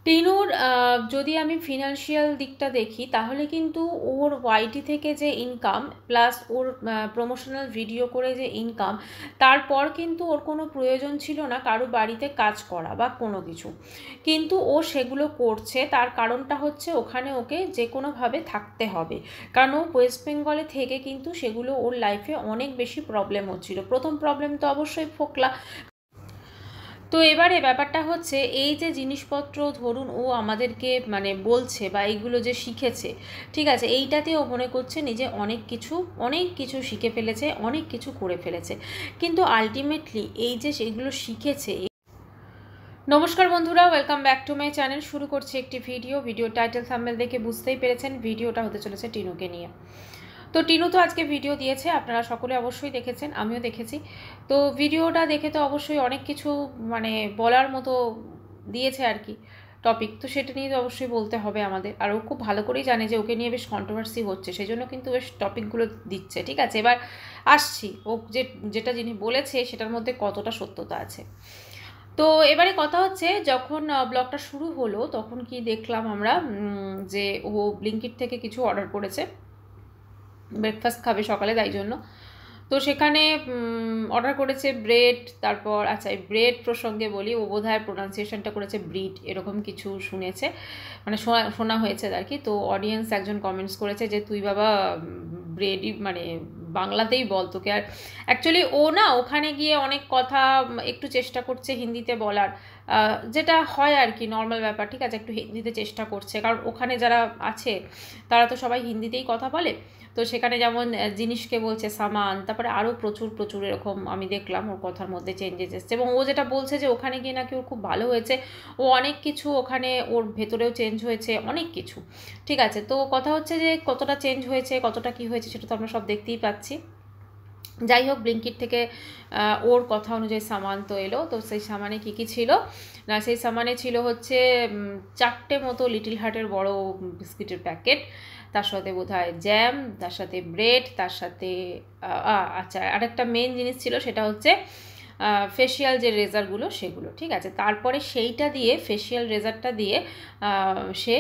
টিনুর যদি আমি ফিনান্সিয়াল দিকটা দেখি তাহলে কিন্তু ওর ওয়াইটি থেকে যে ইনকাম প্লাস ওর প্রমোশনাল ভিডিও করে যে ইনকাম, তারপর কিন্তু ওর কোনো প্রয়োজন ছিল না কারো বাড়িতে কাজ করা বা কোনো কিছু, কিন্তু ও সেগুলো করছে। তার কারণটা হচ্ছে ওখানে ওকে যে কোনোভাবে থাকতে হবে, কারণ ও ওয়েস্ট বেঙ্গলে থেকে কিন্তু সেগুলো ওর লাইফে অনেক বেশি প্রবলেম হচ্ছিল। প্রথম প্রবলেম তো অবশ্যই ফোকলা। তো এবারে ব্যাপারটা হচ্ছে এই যে জিনিসপত্র ধরুন ও আমাদেরকে মানে বলছে বা এইগুলো যে শিখেছে, ঠিক আছে, এইটাতে ও মনে করছে নিজে অনেক কিছু শিখে ফেলেছে, অনেক কিছু করে ফেলেছে, কিন্তু আলটিমেটলি এই যে সেগুলো শিখেছে। নমস্কার বন্ধুরা, welcome back to my channel. শুরু করছি একটি ভিডিও টাইটেল থাম্বনেল দেখে বুঝতেই পেরেছেন ভিডিওটা হতে চলেছে টিনুকে নিয়ে। তো টিনু তো আজকে ভিডিও দিয়েছে, আপনারা সকলে অবশ্যই দেখেছেন, আমিও দেখেছি। তো ভিডিওটা দেখে তো অবশ্যই অনেক কিছু মানে বলার মতো দিয়েছে আর কি টপিক, তো সেটা নিয়ে তো অবশ্যই বলতে হবে আমাদের। আর ও খুব ভালো করেই জানে যে ওকে নিয়ে বেশ কন্ট্রোভার্সি হচ্ছে, সেই জন্য কিন্তু বেশ টপিকগুলো দিচ্ছে। ঠিক আছে, এবার আসছি ও যেটা যিনি বলেছে সেটার মধ্যে কতটা সত্যতা আছে। তো এবারে কথা হচ্ছে যখন ব্লগটা শুরু হলো তখন কি দেখলাম আমরা যে ও ব্লিঙ্কিট থেকে কিছু অর্ডার করেছে, ব্রেকফাস্ট খাবে সকালে, তাই জন্য। তো সেখানে অর্ডার করেছে ব্রেড, তারপর আচ্ছা এই ব্রেড প্রসঙ্গে বলি, ও বোধহয় প্রোনাউন্সিয়েশনটা করেছে ব্রিড, এরকম কিছু শুনেছে, মানে শোনা হয়েছে আর কি। তো অডিয়েন্স একজন কমেন্টস করেছে যে তুই বাবা ব্রেডই মানে বাংলাতেই বল, তোকে আর অ্যাকচুয়ালি ও না ওখানে গিয়ে অনেক কথা একটু চেষ্টা করছে হিন্দিতে বলার, যেটা হয় আর কি নর্মাল ব্যাপার। ঠিক আছে, একটু হিন্দিতে চেষ্টা করছে, কারণ ওখানে যারা আছে তারা তো সবাই হিন্দিতেই কথা বলে। তো সেখানে যেমন জিনিসকে বলছে সামান, তারপরে আরও প্রচুর এরকম আমি দেখলাম ওর কথার মধ্যে চেঞ্জেস এসছে। এবং ও যেটা বলছে যে ওখানে গিয়ে নাকি ওর খুব ভালো হয়েছে, ও অনেক কিছু ওখানে ওর ভেতরেও চেঞ্জ হয়েছে, অনেক কিছু। ঠিক আছে, তো কথা হচ্ছে যে কতটা চেঞ্জ হয়েছে, কতটা কি হয়েছে সেটা তো আমরা সব দেখতেই পাচ্ছি। যাই হোক, ব্লিঙ্কিট থেকে ওর কথা অনুযায়ী সামান তো এলো। তো সেই সামানে কী কী ছিল না, সেই সামানে ছিল হচ্ছে 4টে মতো লিটল হার্টের বড় বিস্কিটের প্যাকেট, তার সাথে বোধহয় জ্যাম, তার সাথে ব্রেড, তার সাথে আচ্ছা আরেকটা মেন জিনিস ছিল সেটা হচ্ছে ফেসিয়াল যে রেজারগুলো সেগুলো। ঠিক আছে, তারপরে সেইটা দিয়ে ফেসিয়াল রেজারটা দিয়ে সে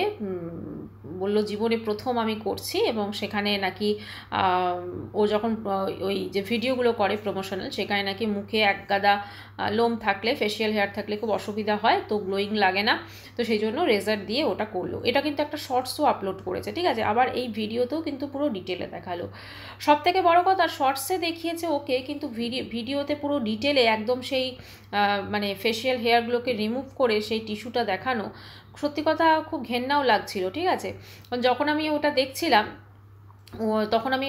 বললো জীবনে প্রথম আমি করছি, এবং সেখানে নাকি ও যখন ওই যে ভিডিওগুলো করে প্রমোশনাল, সেখানে নাকি মুখে এক গাদা লোম থাকলে, ফেসিয়াল হেয়ার থাকলে খুব অসুবিধা হয়, তো গ্লোয়িং লাগে না, তো সেই জন্য রেজার দিয়ে ওটা করলো। এটা কিন্তু একটা শর্টসও আপলোড করেছে। ঠিক আছে, আবার এই ভিডিওতেও কিন্তু পুরো ডিটেলে দেখালো। সব থেকে বড় কথা, শর্টসে দেখিয়েছে ওকে, কিন্তু ভিডিওতে পুরো ডিটেলে একদম সেই মানে ফেসিয়াল হেয়ারগুলোকে রিমুভ করে সেই টিস্যুটা দেখানো, সত্যি কথা খুব ঘেন্নাও লাগছিল। ঠিক আছে, যখন আমি ওটা দেখছিলাম তখন আমি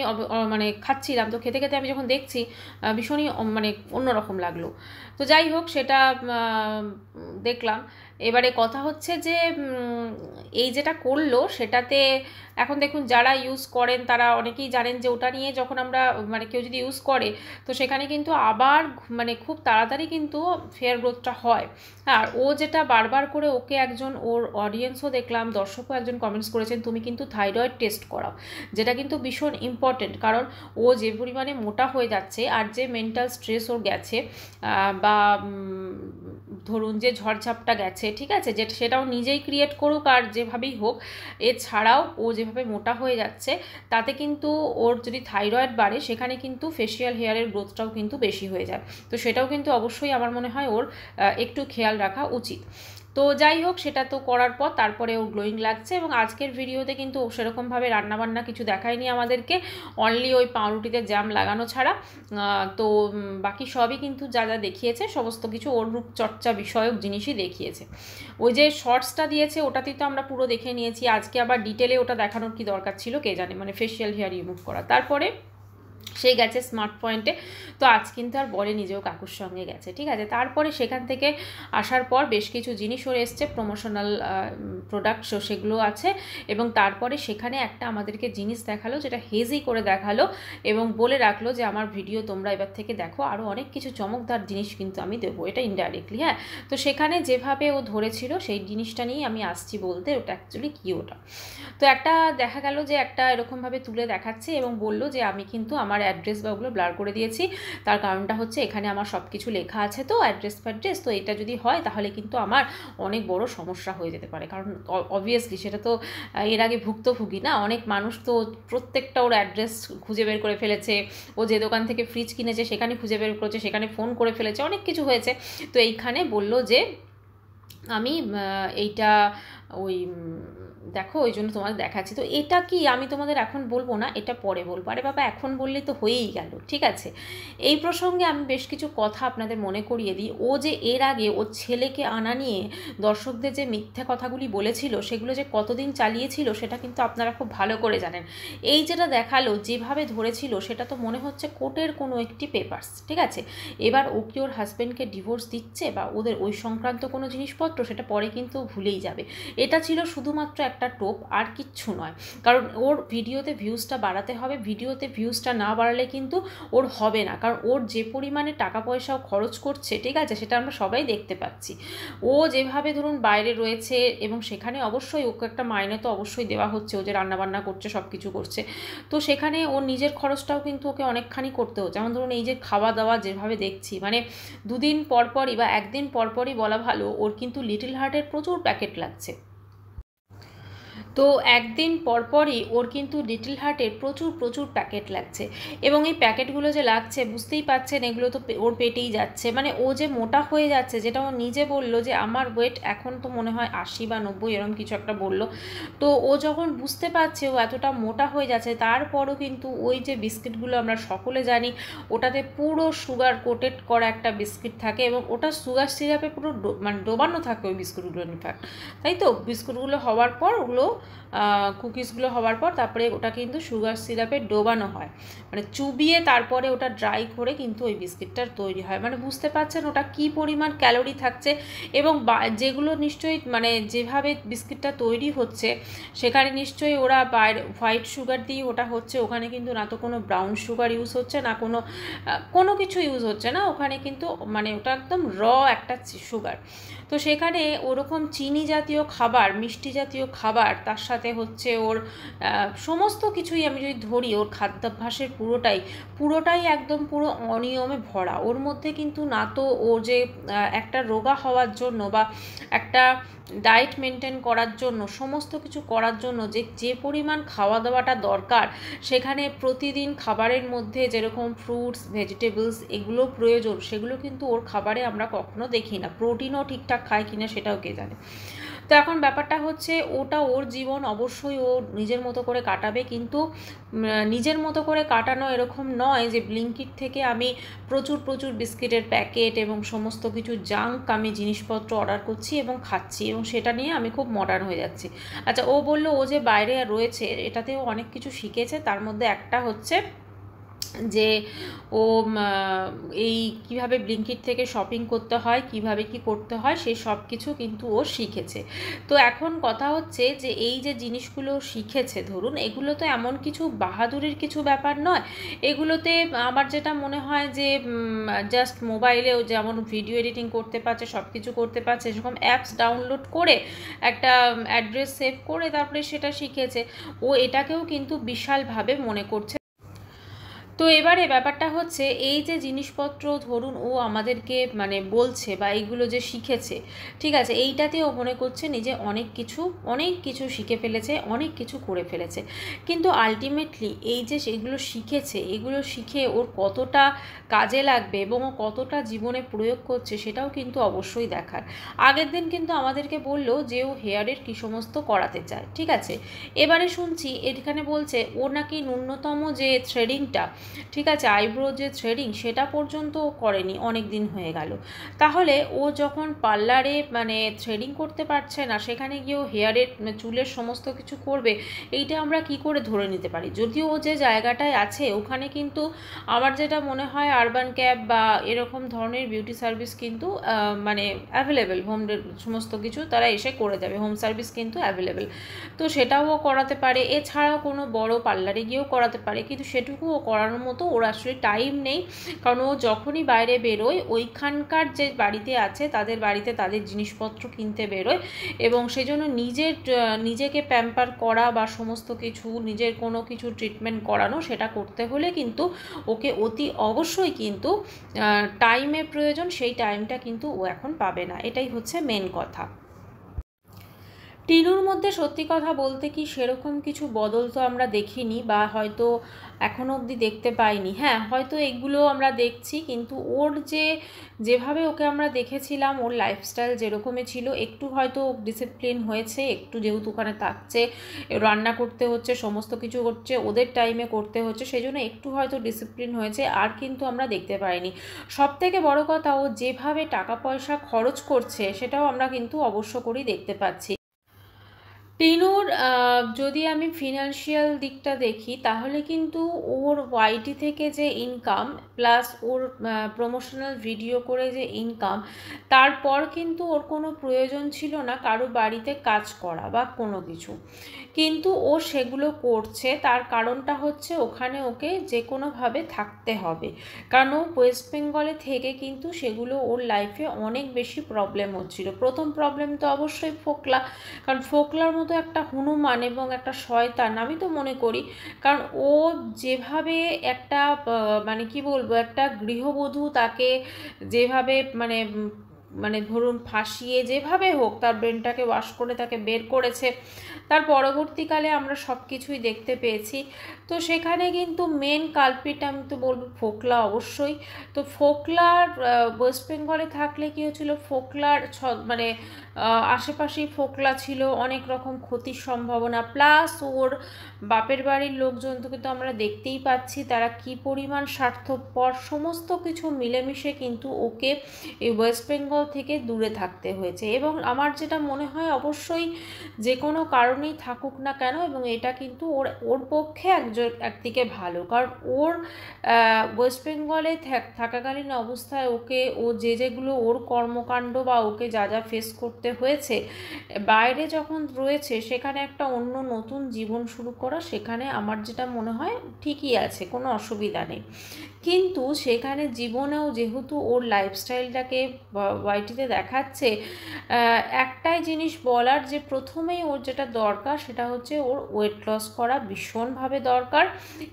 মানে খাচ্ছিলাম, তো খেতে খেতে আমি যখন দেখছি ভীষণই মানে অন্যরকম লাগলো। তো যাই হোক, সেটা দেখলাম। এবারে কথা হচ্ছে যে এই যেটা করলো সেটাতে এখন দেখুন যারা ইউজ করেন তারা অনেকেই জানেন যে ওটা নিয়ে যখন আমরা মানে কেউ যদি ইউজ করে তো সেখানে কিন্তু আবার মানে খুব তাড়াতাড়ি কিন্তু ফেয়ার গ্রোথটা হয়। আর ও যেটা বারবার করে ওকে একজন ওর অডিয়েন্সও দেখলাম, দর্শকও একজন কমেন্টস করেছেন তুমি কিন্তু থাইরয়েড টেস্ট করাও, যেটা কিন্তু ভীষণ ইম্পর্টেন্ট। কারণ ও যে পরিমাণে মোটা হয়ে যাচ্ছে আর যে মেন্টাল স্ট্রেস ওর গেছে বা ধরুন যে ঝড়ঝাপটা গেছে, ঠিক আছে, যে সেটাও নিজেই ক্রিয়েট করুক আর যেভাবেই হোক, এছাড়াও ও যেভাবে মোটা হয়ে যাচ্ছে তাতে কিন্তু ওর যদি থাইরয়েড বাড়ে সেখানে কিন্তু ফেসিয়াল হেয়ারের গ্রোথটাও কিন্তু বেশি হয়ে যায়। তো সেটাও কিন্তু অবশ্যই আমার মনে হয় ওর একটু খেয়াল রাখা উচিত। তো যাই হোক, সেটা তো করার পর তারপরে ও গ্লোয়িং লাগছে। এবং আজকের ভিডিওতে কিন্তু সেরকমভাবে রান্নাবান্না কিছু দেখায়নি আমাদেরকে, অনলি ওই পাউরুটিতে জ্যাম লাগানো ছাড়া। তো বাকি সবই কিন্তু যা যা দেখিয়েছে সমস্ত কিছু ওর রূপচর্চা বিষয়ক জিনিসই দেখিয়েছে। ওই যে শর্টসটা দিয়েছে ওটাতেই তো আমরা পুরো দেখে নিয়েছি, আজকে আবার ডিটেলে ওটা দেখানোর কি দরকার ছিল কে জানে, মানে ফেসিয়াল হেয়ার রিমুভ করা। তারপরে সে গেছে স্মার্ট পয়েন্টে, তো আজ কিন্তু আর বলে নিজেও কাকুর সঙ্গে গেছে। ঠিক আছে, তারপরে সেখান থেকে আসার পর বেশ কিছু জিনিস ওর এসছে প্রমোশনাল প্রোডাক্ট, সেগুলো আছে। এবং তারপরে সেখানে একটা আমাদেরকে জিনিস দেখালো যেটা হেজি করে দেখালো এবং বলে রাখলো যে আমার ভিডিও তোমরা এবার থেকে দেখো, আরও অনেক কিছু চমকদার জিনিস কিন্তু আমি দেবো, এটা ইনডাইরেক্টলি। হ্যাঁ, তো সেখানে যেভাবে ও ধরেছিল সেই জিনিসটা নিয়েই আমি আসছি বলতে, ওটা অ্যাকচুয়ালি কী ওটা। তো একটা দেখা গেল যে একটা এরকমভাবে তুলে দেখাচ্ছে এবং বলল যে আমি কিন্তু আমার আমার অ্যাড্রেস বা ওগুলো ব্লার করে দিয়েছি। তার কারণটা হচ্ছে এখানে আমার সব কিছু লেখা আছে, তো অ্যাড্রেস ফ্যাড্রেস, তো এটা যদি হয় তাহলে কিন্তু আমার অনেক বড় সমস্যা হয়ে যেতে পারে। কারণ অবভিয়াসলি সেটা তো এর আগে ভুক্তভোগী না, অনেক মানুষ তো প্রত্যেকটা ওর অ্যাড্রেস খুঁজে বের করে ফেলেছে, ও যে দোকান থেকে ফ্রিজ কিনেছে সেখানে খুঁজে বের করেছে, সেখানে ফোন করে ফেলেছে, অনেক কিছু হয়েছে। তো এইখানে বলল যে আমি এইটা ওই দেখো ওই জন্য তোমাদের দেখাচ্ছি। তো এটা কি আমি তোমাদের এখন বলবো না, এটা পরে বলবো। আরে বাবা এখন বললেই তো হয়েই গেল, ঠিক আছে। এই প্রসঙ্গে আমি বেশ কিছু কথা আপনাদের মনে করিয়ে দিই। ও যে এর আগে ওর ছেলেকে আনা নিয়ে দর্শকদের যে মিথ্যা কথাগুলি বলেছিল সেগুলো যে কতদিন চালিয়েছিল সেটা কিন্তু আপনারা খুব ভালো করে জানেন। এই যেটা দেখালো, যেভাবে ধরেছিল, সেটা তো মনে হচ্ছে কোর্টের কোনো একটি পেপারস, ঠিক আছে। এবার ও কি ওর হাজব্যান্ডকে ডিভোর্স দিচ্ছে বা ওদের ওই সংক্রান্ত কোনো জিনিসপত্র, সেটা পরে কিন্তু ভুলেই যাবে। এটা ছিল শুধুমাত্র একটা টোপ, আর কিচ্ছু নয়। কারণ ওর ভিডিওতে ভিউজটা বাড়াতে হবে, ভিডিওতে ভিউজটা না বাড়ালে কিন্তু ওর হবে না। কারণ ওর যে পরিমাণে টাকা পয়সাও খরচ করছে, ঠিক আছে, সেটা আমরা সবাই দেখতে পাচ্ছি। ও যেভাবে ধরুন বাইরে রয়েছে, এবং সেখানে অবশ্যই ওকে একটা মাইনে তো অবশ্যই দেওয়া হচ্ছে, ও যে রান্নাবান্না করছে সব কিছু করছে, তো সেখানে ওর নিজের খরচটাও কিন্তু ওকে অনেকখানি করতে হচ্ছে। যেমন ধরুন এই যে খাওয়া দাওয়া যেভাবে দেখছি, মানে দুদিন পরপরই বা একদিন পরপরই বলা ভালো, ওর কিন্তু লিটল হার্টের প্রচুর প্যাকেট লাগছে। তো একদিন পরপরই ওর কিন্তু লিটল হার্টের প্রচুর প্রচুর প্যাকেট লাগছে, এবং এই প্যাকেটগুলো যে লাগছে বুঝতেই পাচ্ছেন, এগুলো তো ওর পেটেই যাচ্ছে। মানে ও যে মোটা হয়ে যাচ্ছে, যেটা ও নিজে বললো যে আমার ওয়েট এখন তো মনে হয় 80 বা 90 এরকম কিছু একটা বললো। তো ও যখন বুঝতে পারছে ও এতটা মোটা হয়ে যাচ্ছে, তারপরও কিন্তু ওই যে বিস্কিটগুলো আমরা সকলে জানি ওটাতে পুরো সুগার কোটেড করা একটা বিস্কিট থাকে, এবং ওটা সুগার সিরাপে পুরো মানে ডোবানো থাকে ওই বিস্কুটগুলো ইনফ্যাক্ট, তাই তো। বিস্কুটগুলো হওয়ার পর ওগুলো কুকিজগুলো হওয়ার পর তারপরে ওটা কিন্তু সুগার সিরাপে ডোবানো হয়, মানে চুবিয়ে তারপরে ওটা ড্রাই করে কিন্তু ওই বিস্কিটটার তৈরি হয়। মানে বুঝতে পারছেন ওটা কি পরিমাণ ক্যালোরি থাকছে। এবং যেগুলো নিশ্চয়ই মানে যেভাবে বিস্কিটটা তৈরি হচ্ছে সেখানে নিশ্চয়ই ওরা হোয়াইট সুগার দিয়ে ওটা হচ্ছে, ওখানে কিন্তু না তো কোনো ব্রাউন সুগার ইউজ হচ্ছে, না কোনো কিছু ইউজ হচ্ছে না ওখানে, কিন্তু মানে ওটা একদম একটা সুগার। তো সেখানে ওরকম চিনি জাতীয় খাবার, মিষ্টি জাতীয় খাবার, তার সাথে হচ্ছে ওর সমস্ত কিছুই আমি যদি ধরি, ওর খাদ্যাভ্যাসের পুরোটাই একদম পুরো অনিয়মে ভরা। ওর মধ্যে কিন্তু না তো ও যে একটা রোগা হওয়ার জন্য বা একটা ডায়েট মেনটেন করার জন্য, সমস্ত কিছু করার জন্য যে পরিমাণ খাওয়া দাওয়াটা দরকার, সেখানে প্রতিদিন খাবারের মধ্যে যেরকম ফ্রুটস, ভেজিটেবলস এগুলো প্রয়োজন, সেগুলো কিন্তু ওর খাবারে আমরা কখনো দেখি না। প্রোটিনও ঠিকঠাক খায় কিনা সেটাও কে জানে। তো এখন ব্যাপারটা হচ্ছে ওটা ওর জীবন, অবশ্যই ও নিজের মতো করে কাটাবে, কিন্তু নিজের মতো করে কাটানো এরকম নয় যে ব্লিঙ্কিট থেকে আমি প্রচুর প্রচুর বিস্কিটের প্যাকেট এবং সমস্ত কিছু জাঙ্ক আমি জিনিসপত্র অর্ডার করছি এবং খাচ্ছি, এবং সেটা নিয়ে আমি খুব মডার্ন হয়ে যাচ্ছি। আচ্ছা, ও বললো ও যে বাইরে রয়েছে এটাতেও অনেক কিছু শিখেছে, তার মধ্যে একটা হচ্ছে যে ও এই কিভাবে ব্লিঙ্কিট থেকে শপিং করতে হয়, কিভাবে কি করতে হয়, সেই সব কিছু কিন্তু ও শিখেছে। তো এখন কথা হচ্ছে যে এই যে জিনিসগুলো শিখেছে, ধরুন এগুলো তো এমন কিছু বাহাদুরির কিছু ব্যাপার নয়। এগুলোতে আমার যেটা মনে হয় যে জাস্ট মোবাইলেও যেমন ভিডিও এডিটিং করতে পারছে, সব কিছু করতে পারছে, সেরকম অ্যাপস ডাউনলোড করে একটা অ্যাড্রেস সেভ করে তারপরে সেটা শিখেছে। ও এটাকেও কিন্তু বিশালভাবে মনে করছে। তো এবারে ব্যাপারটা হচ্ছে এই যে জিনিসপত্র ধরুন ও আমাদেরকে মানে বলছে বা এইগুলো যে শিখেছে, ঠিক আছে, এইটাতে ও মনে করছে নিজে অনেক কিছু শিখে ফেলেছে, অনেক কিছু করে ফেলেছে। কিন্তু আলটিমেটলি এই যে সেগুলো শিখেছে, এগুলো শিখে ওর কতটা কাজে লাগবে এবং ও কতটা জীবনে প্রয়োগ করছে সেটাও কিন্তু অবশ্যই দেখার। আগের দিন কিন্তু আমাদেরকে বললো যে ও হেয়ারের কী সমস্ত করাতে চায়, ঠিক আছে। এবারে শুনছি এখানে বলছে ও নাকি ন্যূনতম যে থ্রেডিংটা, ঠিক আছে, আইব্রো যে থ্রেডিং সেটা পর্যন্ত ও করেনি, অনেক দিন হয়ে গেল। তাহলে ও যখন পার্লারে মানে থ্রেডিং করতে পারছে না, সেখানে গিয়েও হেয়ারের চুলের সমস্ত কিছু করবে, এইটা আমরা কি করে ধরে নিতে পারি? যদিও ও যে জায়গাটায় আছে ওখানে কিন্তু আমার যেটা মনে হয় আরবান ক্যাব বা এরকম ধরনের বিউটি সার্ভিস কিন্তু মানে অ্যাভেলেবেল, সমস্ত কিছু তারা এসে করে যাবে, হোম সার্ভিস কিন্তু অ্যাভেলেবেল। তো সেটাও ও করাতে পারে, এছাড়াও কোনো বড় পার্লারে গিয়েও করাতে পারে, কিন্তু সেটুকু ও করানোর মতো ওর আসলে টাইম নেই, কারণ ও যখনই বাইরে বেরোয় ওইখানকার যে বাড়িতে আছে তাদের বাড়িতে তাদের জিনিসপত্র কিনতে বেরোয়, এবং সেই জন্য নিজেকে প্যাম্পার করা বা সমস্ত কিছু নিজের কোনো কিছু ট্রিটমেন্ট করানো সেটা করতে হলে কিন্তু ওকে অতি অবশ্যই কিন্তু টাইমের প্রয়োজন, সেই টাইমটা কিন্তু ও এখন পাবে না, এটাই হচ্ছে মেন কথা। টিনুর মধ্যে সত্যি কথা বলতে কি সেরকম কিছু বদল তো আমরা দেখিনি, বা হয়তো এখনও অবধি দেখতে পাইনি। হ্যাঁ, হয়তো এগুলো আমরা দেখছি, কিন্তু ওর যেভাবে ওকে আমরা দেখেছিলাম, ওর লাইফস্টাইল যেরকমই ছিল, একটু হয়তো ডিসিপ্লিন হয়েছে, একটু যেহেতু ওখানে থাকছে, রান্না করতে হচ্ছে, সমস্ত কিছু করছে, ওদের টাইমে করতে হচ্ছে, সেই জন্য একটু হয়তো ডিসিপ্লিন হয়েছে, আর কিন্তু আমরা দেখতে পাইনি। সব থেকে বড় কথা, ও যেভাবে টাকা পয়সা খরচ করছে সেটাও আমরা কিন্তু অবশ্য করেই দেখতে পাচ্ছি। টিনুর যদি আমি ফিনান্সিয়াল দিকটা দেখি তাহলে কিন্তু ওর ওয়াইটি থেকে যে ইনকাম প্লাস ওর প্রমোশনাল ভিডিও করে যে ইনকাম, তারপর কিন্তু ওর কোনো প্রয়োজন ছিল না কারো বাড়িতে কাজ করা বা কোনো কিছু, কিন্তু ও সেগুলো করছে। তার কারণটা হচ্ছে ওখানে ওকে যে কোনোভাবে থাকতে হবে, কারণ ও ওয়েস্ট বেঙ্গলে থেকে কিন্তু সেগুলো ওর লাইফে অনেক বেশি প্রবলেম হচ্ছিল। প্রথম প্রবলেম তো অবশ্যই ফোকলা, কারণ ফোকলার মতো একটা হনুমান এবং একটা শয়তান আমি তো মনে করি, কারণ ও যেভাবে একটা মানে কি বলবো, একটা গৃহবধূ তাকে যেভাবে মানে মানে ধরুন ফাঁসিয়ে যেভাবে হোক তার ব্রেনটাকে ওয়াশ করে তাকে বের করেছে, তার পরবর্তীকালে আমরা সব কিছুই দেখতে পেয়েছি। তো সেখানে কিন্তু মেন কালপিট আমি তো বলবো ফোকলা অবশ্যই। তো ফোকলার ওয়েস্ট বেঙ্গলে থাকলে কী হচ্ছিলো, ফোকলার মানে আশেপাশেই ফোকলা ছিল, অনেক রকম ক্ষতির সম্ভাবনা, প্লাস ওর বাপের বাড়ির লোকজন তো কিন্তু আমরা দেখতেই পাচ্ছি তারা কি পরিমাণ স্বার্থপর, সমস্ত কিছু মিলেমিশে কিন্তু ওকে এই ওয়েস্ট বেঙ্গল থেকে দূরে থাকতে হয়েছে। এবং আমার যেটা মনে হয় অবশ্যই যে কোনো কারণেই থাকুক না কেন, এবং এটা কিন্তু ওর পক্ষে একদিকে ভালো, কারণ ওর ওয়েস্ট বেঙ্গলে থাকাকালীন অবস্থায় ও যেগুলো ওর কর্মকাণ্ড বা ওকে যা যা ফেস করতে হয়েছে, বাইরে যখন রয়েছে সেখানে একটা অন্য নতুন জীবন শুরু করা, সেখানে আমার যেটা মনে হয় ঠিকই আছে, কোনো অসুবিধা নেই। কিন্তু সেখানে জীবনেও যেহেতু ওর লাইফস্টাইলটাকে ওয়াইটিতে দেখাচ্ছে, একটাই জিনিস বলার, যে প্রথমেই ওর যেটা দরকার সেটা হচ্ছে ওর ওয়েট লস করা ভীষণভাবে দরকার,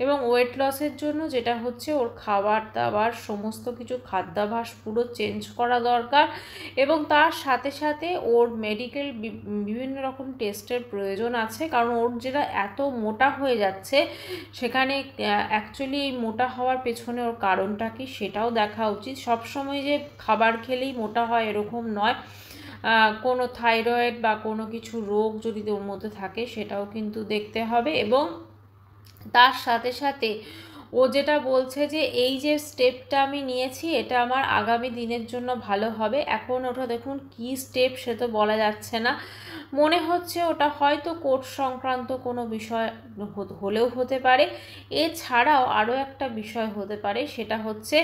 এবং ওয়েট লসের জন্য যেটা হচ্ছে ওর খাবার দাবার সমস্ত কিছু খাদ্যাভ্যাস পুরো চেঞ্জ করা দরকার, এবং তার সাথে সাথে ওর মেডিকেল বিভিন্ন রকম টেস্টের প্রয়োজন আছে, কারণ ওর যেটা এত মোটা হয়ে যাচ্ছে সেখানে অ্যাকচুয়ালি এই মোটা হওয়ার পেছনে ওর কারণটা কি সেটাও দেখা উচিত। সবসময় যে খাবার খেলেই মোটা হয় এরকম নয়, কোনো থাইরয়েড বা কোনো কিছু রোগ যদি ওর মধ্যে থাকে সেটাও কিন্তু দেখতে হবে। এবং তার সাথে সাথে ও যেটা বলছে যে এই যে স্টেপটা আমি নিয়েছি এটা আমার আগামী দিনের জন্য ভালো হবে, এখন ওটা দেখুন কি স্টেপ সে তো বলা যাচ্ছে না, মনে হচ্ছে ওটা হয়তো কোর্ট সংক্রান্ত কোনো বিষয় হলেও হতে পারে। এছাড়াও আরও একটা বিষয় হতে পারে, সেটা হচ্ছে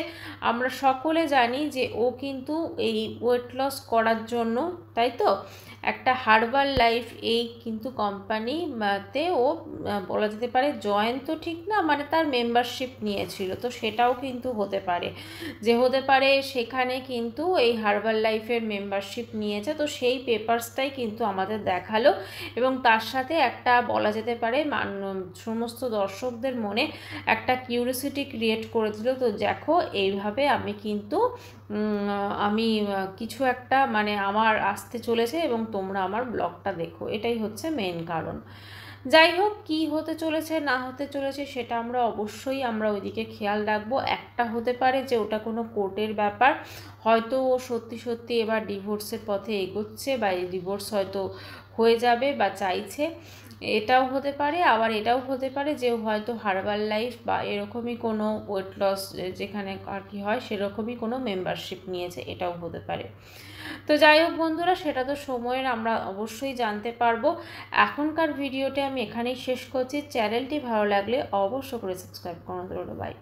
আমরা সকলে জানি যে ও কিন্তু এই ওয়েট লস করার জন্য, তাই তো, একটা হার্বাল লাইফ এই কিন্তু কোম্পানিতে ও বলা যেতে পারে জয়েন তো ঠিক না, মানে তার মেম্বারশিপ নিয়েছিল, তো সেটাও কিন্তু হতে পারে যে হতে পারে সেখানে কিন্তু এই হার্বাল লাইফের মেম্বারশিপ নিয়েছে, তো সেই পেপারসটাই কিন্তু আমাদের দেখালো, এবং তার সাথে একটা বলা যেতে পারে সমস্ত দর্শকদের মনে একটা কিউরিওসিটি ক্রিয়েট করে দিল, তো দেখো এইভাবে আমি কিছু একটা মানে আমার আসতে চলেছে এবং তোমরা আমার ব্লগটা দেখো, এটাই হচ্ছে মেন কারণ। যাই হোক, কী হতে চলেছে না হতে চলেছে সেটা অবশ্যই আমরা ওইদিকে খেয়াল রাখবো। একটা হতে পারে যে ওটা কোনো কোর্টের ব্যাপার, হয়তো ও সত্যি সত্যি এবার ডিভোর্সের পথে এগোচ্ছে, বা এই ডিভোর্স হয়তো হয়ে যাবে বা চাইছে, এটাও হতে পারে। আবার এটাও হতে পারে যে হয়তো হার্বাল লাইফ বা এরকমই কোনো ওয়েট লস যেখানে আর কি হয় সেরকমই কোনো মেম্বারশিপ নিয়েছে, এটাও হতে পারে। তো যাই হোক বন্ধুরা, সেটা তো সময়ের আমরা অবশ্যই জানতে পারবো। এখনকার ভিডিওটি আমি এখানেই শেষ করছি। চ্যানেলটি ভালো লাগলে অবশ্য করে সাবস্ক্রাইব করুন। বাই।